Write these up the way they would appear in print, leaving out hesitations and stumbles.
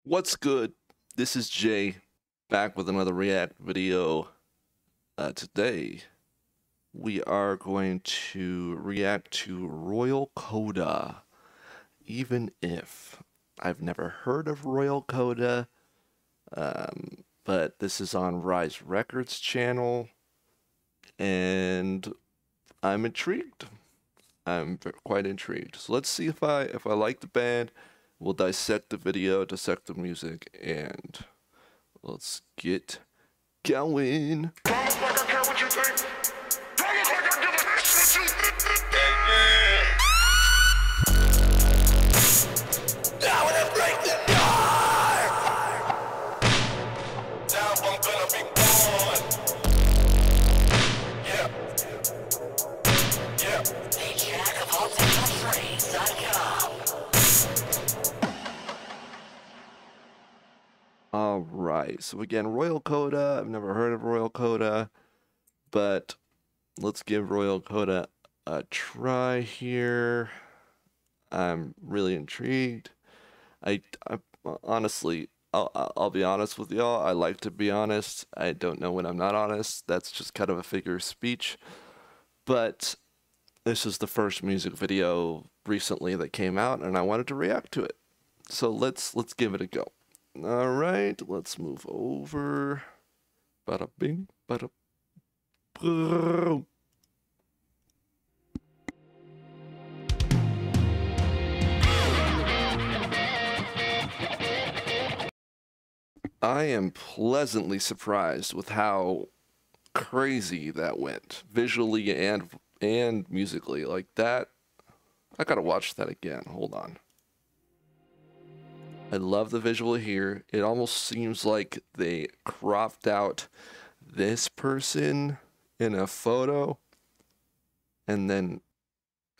What's good? This is Jay, back with another React video. Today, we are going to react to Royal Coda. Even if I've never heard of Royal Coda, but this is on Rise Records channel, and I'm intrigued. I'm quite intrigued. So let's see if I like the band. We'll dissect the video, dissect the music, and let's get going. Alright, so again, Royal Coda. I've never heard of Royal Coda, but let's give Royal Coda a try here. I'm really intrigued. I honestly, I'll be honest with y'all. I like to be honest. I don't know when I'm not honest. That's just kind of a figure of speech. But this is the first music video recently that came out, and I wanted to react to it. So let's give it a go. All right, let's move over. Bada bing, bada boom. I am pleasantly surprised with how crazy that went, visually and musically. Like that, I gotta watch that again. Hold on. I love the visual here. It almost seems like they cropped out this person in a photo and then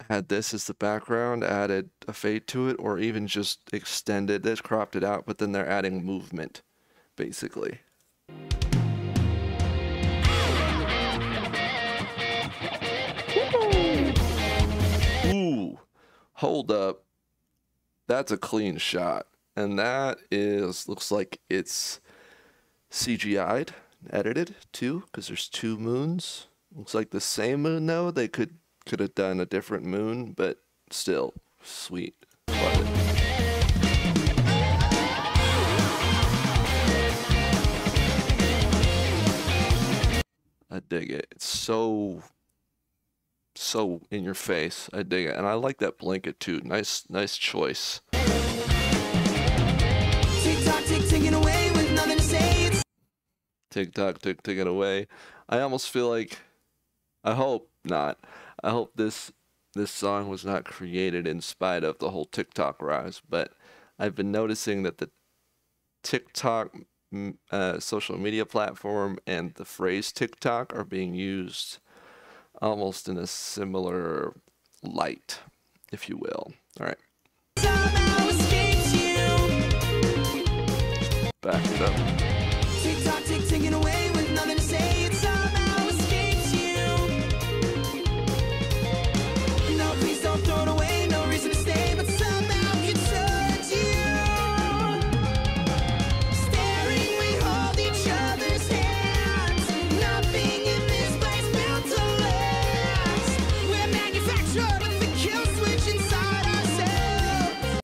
had this as the background, added a fade to it, or even just extended this, cropped it out, but then they're adding movement, basically. Ooh, hold up. That's a clean shot. And that looks like it's CGI'd, edited too, because there's two moons. Looks like the same moon though. They could have done a different moon, but still, sweet. Love it. I dig it. It's so in your face. I dig it. And I like that blanket too. Nice choice. Ticking away with nothing to say. TikTok, ticking away. I almost feel like, I hope not. I hope this song was not created in spite of the whole TikTok rise, but I've been noticing that the TikTok social media platform and the phrase TikTok are being used almost in a similar light, if you will. All right. Back it up. TikTok, ticking away with nothing to say. It somehow escapes you. No, please don't throw it away. No reason to stay, but somehow it turns you. Staring, we hold each other's hands. Nothing in this place built to last. We're manufactured with the kill switch inside ourselves.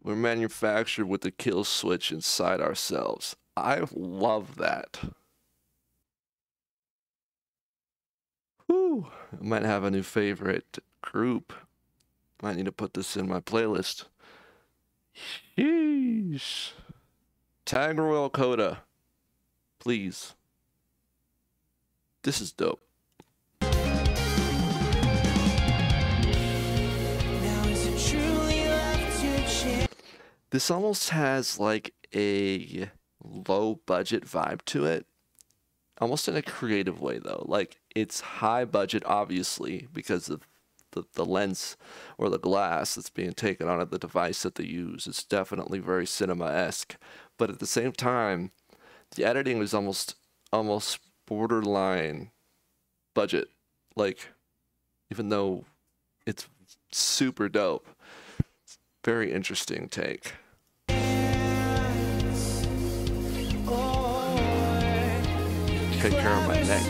We're manufactured with the kill switch inside ourselves. I love that. Whew. I might have a new favorite group. Might need to put this in my playlist. Sheesh. Tag Royal Coda. Please. This is dope. This almost has like a low budget vibe to it, almost in a creative way though. Like it's high budget obviously because of the lens or the glass that's being taken on the device that they use. It's definitely very cinema-esque, but at the same time the editing is almost borderline budget, like even though it's super dope. Very interesting take. Take care of my neck.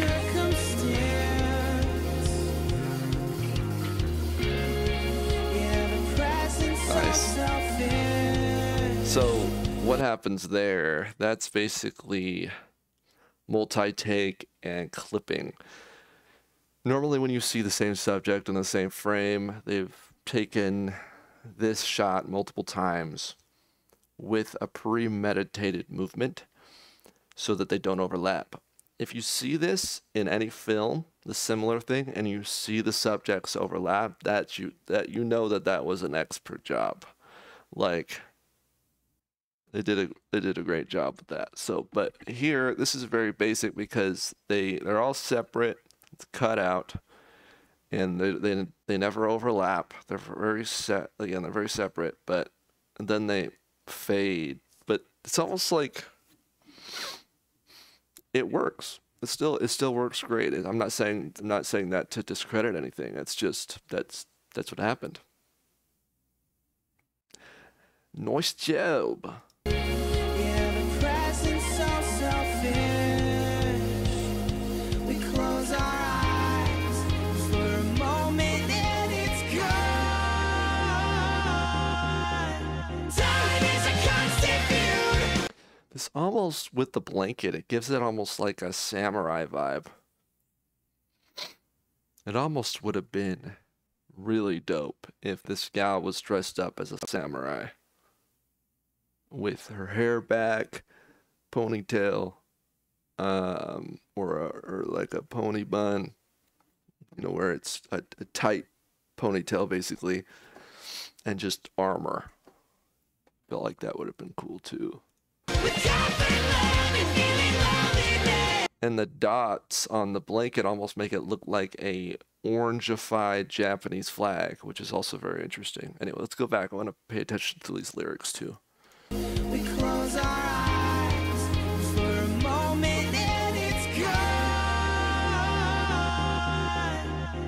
Nice. So what happens there? That's basically multi-take and clipping. Normally when you see the same subject in the same frame, they've taken this shot multiple times with a premeditated movement so that they don't overlap. If you see this in any film, the similar thing, and you see the subjects overlap, that you know that was an expert job. Like, they did a great job with that. So, but here, this is very basic because they're all separate. It's cut out, and they never overlap. They're very they're very separate. But then they fade. But it's almost like it works. It still works great. I'm not saying that to discredit anything. It's just that's what happened. Nice job. This almost, with the blanket, it gives it almost like a samurai vibe. It almost would have been really dope if this gal was dressed up as a samurai. With her hair back, ponytail, or like a pony bun, you know, where it's a tight ponytail basically, and just armor. Felt like that would have been cool too. And the dots on the blanket almost make it look like a orangified Japanese flag, which is also very interesting. Anyway, let's go back. I want to pay attention to these lyrics too. We close our eyes for a moment and it's gone.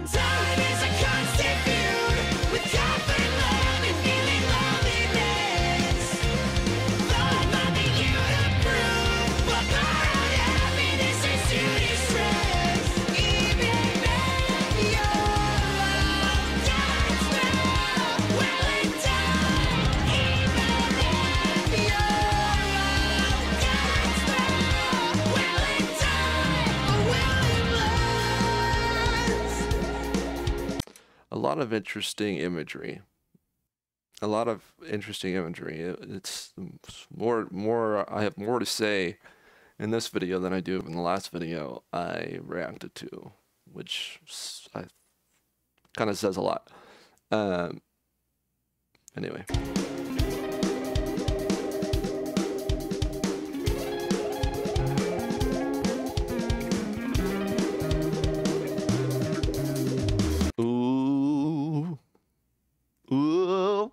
Time is a constant feud with comfort, love, and feeling loneliness. Though nothing you to prove, but our own happiness is to distress. Even when your love dies well, well and done. Even a lot of interesting imagery. It's more. I have more to say in this video than I do in the last video I reacted to, which I kind of says a lot. Anyway. Ooh,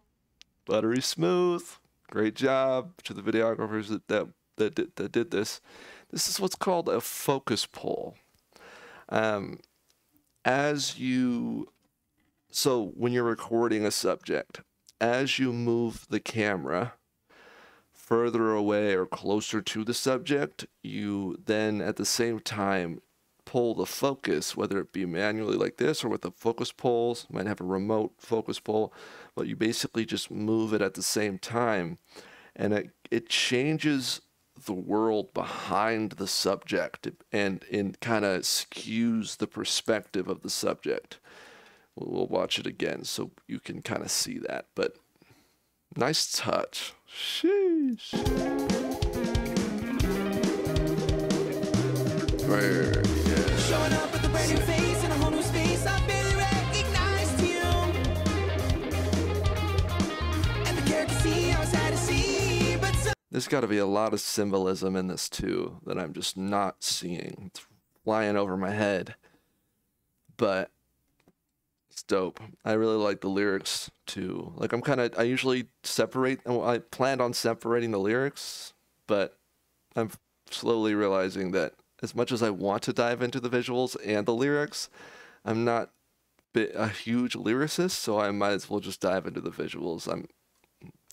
buttery smooth. Great job to the videographers that did this. This is what's called a focus pull. So when you're recording a subject, as you move the camera further away or closer to the subject, you then at the same time pull the focus, whether it be manually like this or with the focus pulls. You might have a remote focus pull, but you basically just move it at the same time, and it changes the world behind the subject and kind of skews the perspective of the subject. We'll watch it again so you can kind of see that, but nice touch. Sheesh. Right. Showing up with a brand new face in a whole new space, I barely recognized you. And the character I was sad to see, but there's got to be a lot of symbolism in this too that I'm just not seeing. It's flying over my head, but it's dope. I really like the lyrics too. Like I usually I planned on separating the lyrics, but I'm slowly realizing that as much as I want to dive into the visuals and the lyrics, I'm not a huge lyricist, so I might as well just dive into the visuals. I'm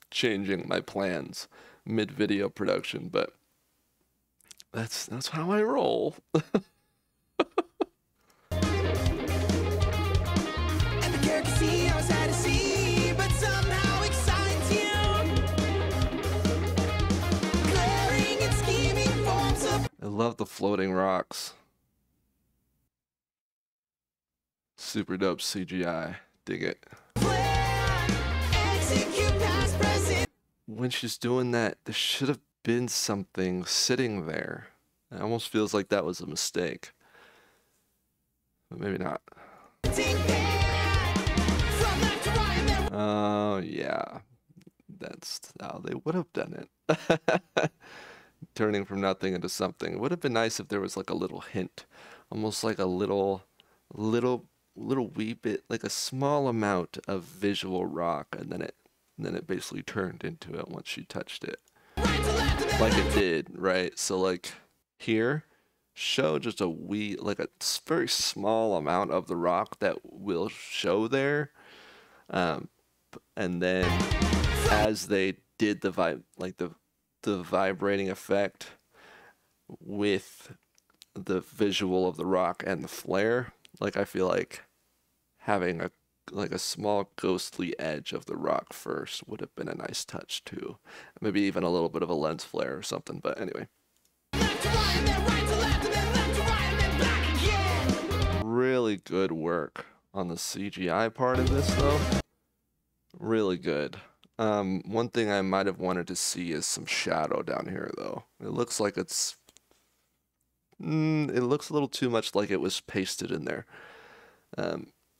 changing my plans mid-video production, but That's how I roll. I love the floating rocks. Super dope CGI. Dig it. When she's doing that, there should have been something sitting there. It almost feels like that was a mistake. But maybe not. Oh, yeah. That's how they would have done it. Turning from nothing into something. It would have been nice if there was like a little hint. Almost like a little wee bit, like a small amount of visual rock, and then it basically turned into it once she touched it. Like it did, right? So like here, show just a wee, like a very small amount of the rock that will show there. And then as they did the the vibrating effect with the visual of the rock and the flare, like I feel like having a small ghostly edge of the rock first would have been a nice touch too. Maybe even a little bit of a lens flare or something, but anyway. Really good work on the CGI part of this though. Really good. One thing I might have wanted to see is some shadow down here though. It looks like it looks a little too much like it was pasted in there.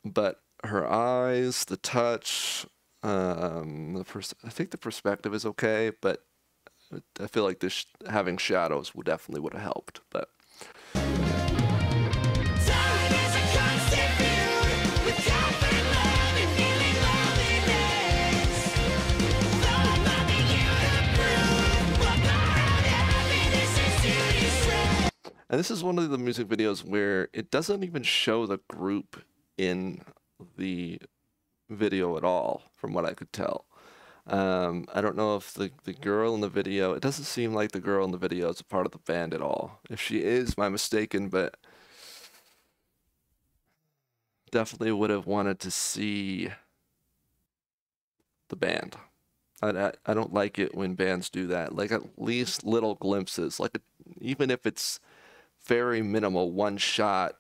But her eyes, the touch, I think the perspective is okay, but I feel like this having shadows would have helped. But and this is one of the music videos where it doesn't even show the group in the video at all, from what I could tell. I don't know if the girl in the video, it doesn't seem like the girl in the video is a part of the band at all. If she is, my mistaken, but definitely would have wanted to see the band. I don't like it when bands do that. Like at least little glimpses, like even if it's very minimal, one shot,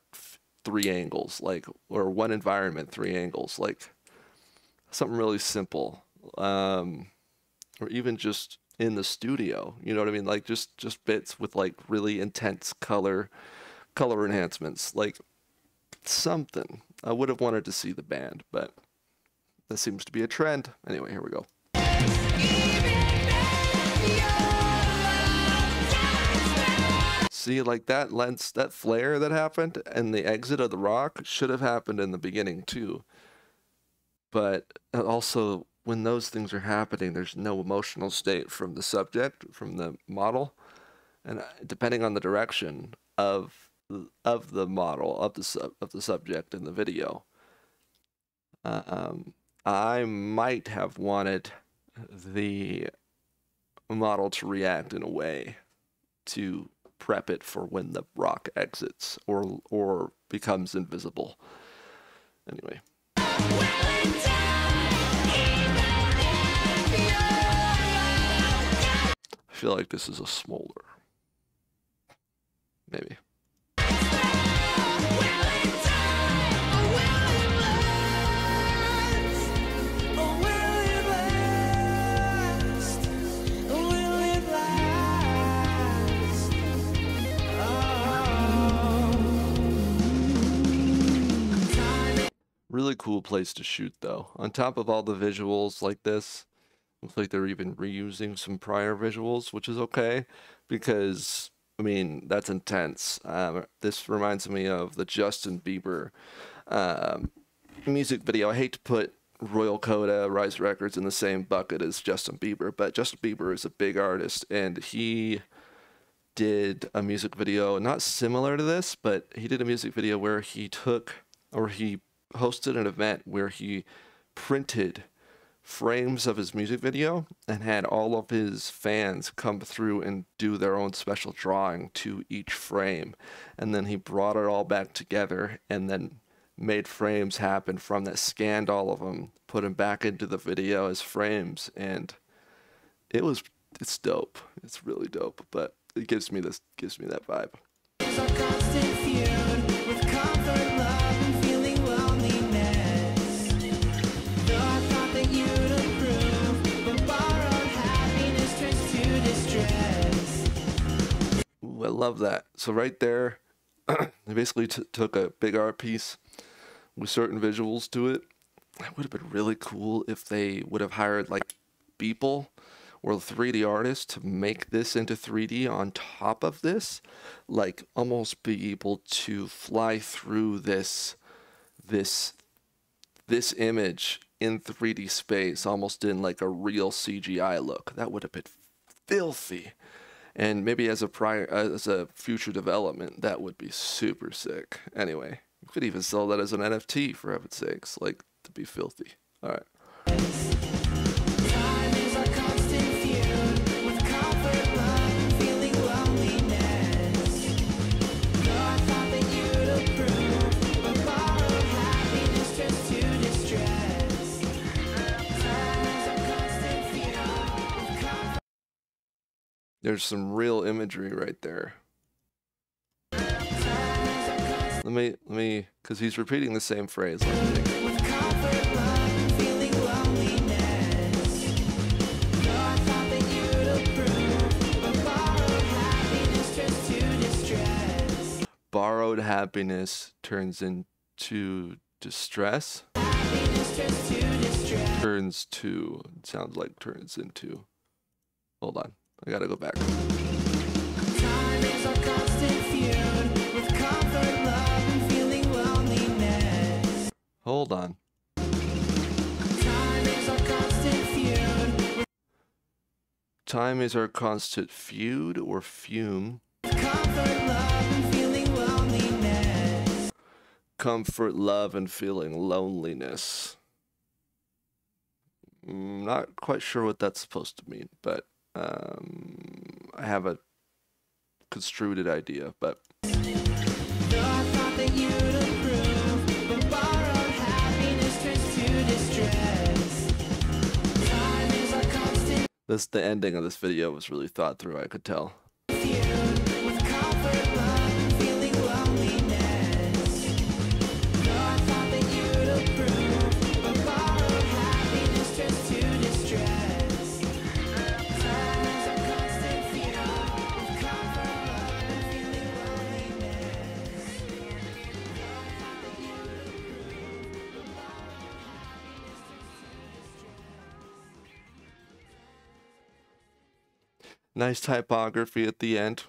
three angles, like, or one environment, three angles, like something really simple, or even just in the studio, you know what I mean? Like just bits with like really intense color enhancements, like something. I would have wanted to see the band, but that seems to be a trend. Anyway, here we go. See, like that lens, that flare that happened and the exit of the rock should have happened in the beginning too. But also, when those things are happening, there's no emotional state from the subject, from the model, and depending on the direction of the model, of the subject in the video, I might have wanted the model to react in a way to prep it for when the rock exits or becomes invisible. Anyway. I feel like this is a smolder. Maybe. Really cool place to shoot though. On top of all the visuals like this, looks like they're even reusing some prior visuals, which is okay because, I mean, that's intense. This reminds me of the Justin Bieber music video. I hate to put Royal Coda, Rise Records in the same bucket as Justin Bieber, but Justin Bieber is a big artist and he did a music video not similar to this, but he did a music video where he hosted an event where he printed frames of his music video and had all of his fans come through and do their own special drawing to each frame. And then he brought it all back together and then made frames happen from that, scanned all of them, put them back into the video as frames, and it's dope. It's really dope, but it gives me that vibe. Ooh, I love that. So right there, they basically took a big art piece with certain visuals to it. It would have been really cool if they would have hired like Beeple or 3D artists to make this into 3D on top of this, like almost be able to fly through this image in 3D space, almost in like a real CGI look. That would have been filthy. And maybe as a future development, that would be super sick. Anyway, you could even sell that as an NFT, for heaven's sakes. Like, to be filthy. All right. There's some real imagery right there. Let me, because he's repeating the same phrase. Borrowed happiness turns into distress. Turns into. Hold on. I gotta go back. Time is our constant feud with comfort, love, and feeling loneliness. Hold on. Time is our constant feud. Time is our constant feud or fume. Comfort, love, and feeling loneliness. Comfort, love, and feeling loneliness. Not quite sure what that's supposed to mean, but I have a construed idea, but the ending of this video was really thought through, I could tell. Nice typography at the end.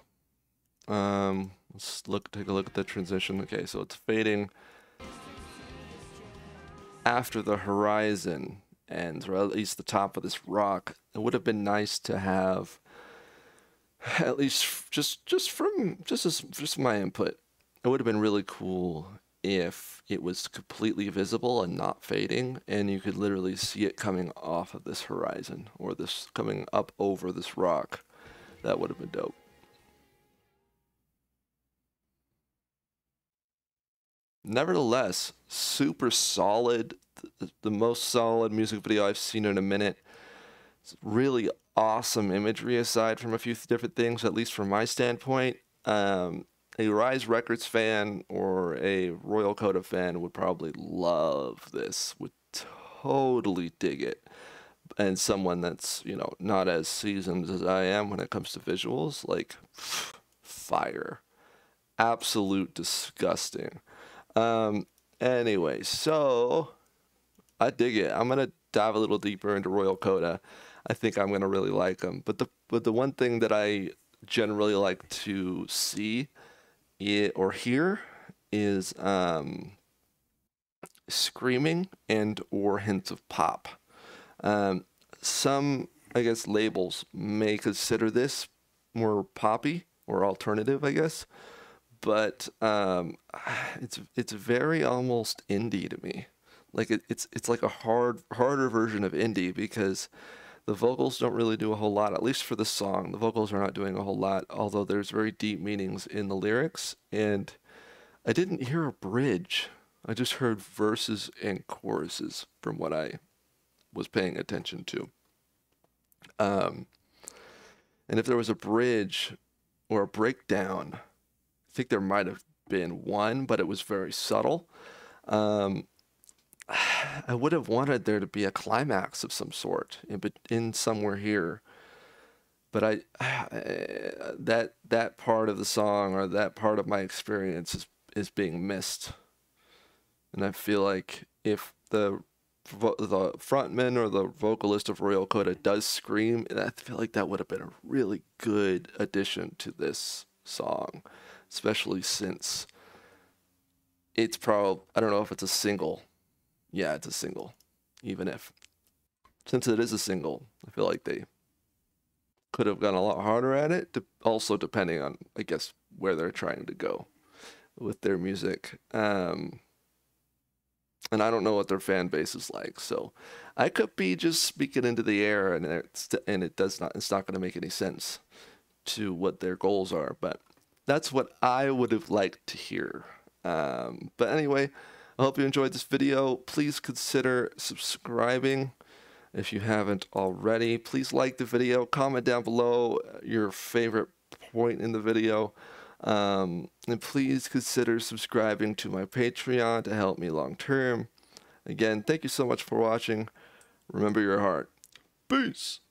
Let's take a look at the transition. Okay, so it's fading after the horizon ends, or at least the top of this rock. It would have been nice to have, at least just my input, it would have been really cool if it was completely visible and not fading, and you could literally see it coming off of this horizon, or this coming up over this rock. That would have been dope. Nevertheless, super solid. The most solid music video I've seen in a minute. It's really awesome imagery aside from a few different things, at least from my standpoint. A Rise Records fan or a Royal Coda fan would probably love this, would totally dig it. And someone that's, you know, not as seasoned as I am when it comes to visuals, like, fire. Absolute disgusting. Anyway, so I dig it. I'm gonna dive a little deeper into Royal Coda. I think I'm gonna really like them. But the one thing that I generally like to see or hear is screaming and or hints of pop. Some, I guess, labels may consider this more poppy or alternative, I guess, but it's very almost indie to me. Like it's like a harder version of indie because the vocals don't really do a whole lot, at least for the song. The vocals are not doing a whole lot, although there's very deep meanings in the lyrics. And I didn't hear a bridge. I just heard verses and choruses from what I was paying attention to. Um, and if there was a bridge or a breakdown, I think there might have been one, but it was very subtle. Um, I would have wanted there to be a climax of some sort in somewhere here, but that part of the song or that part of my experience is being missed, and I feel like if the frontman or the vocalist of Royal Coda does scream, I feel like that would have been a really good addition to this song, especially since it's probably, I don't know if it's a single. Yeah, it's a single. Even if, since it is a single, I feel like they could have gone a lot harder at it, also depending on, I guess, where they're trying to go with their music. And I don't know what their fan base is like, so I could be just speaking into the air, and it's not going to make any sense to what their goals are. But that's what I would have liked to hear. But anyway, I hope you enjoyed this video. Please consider subscribing if you haven't already. Please like the video, comment down below your favorite point in the video. And please consider subscribing to my Patreon to help me long term. Again, thank you so much for watching. Remember your heart. Peace!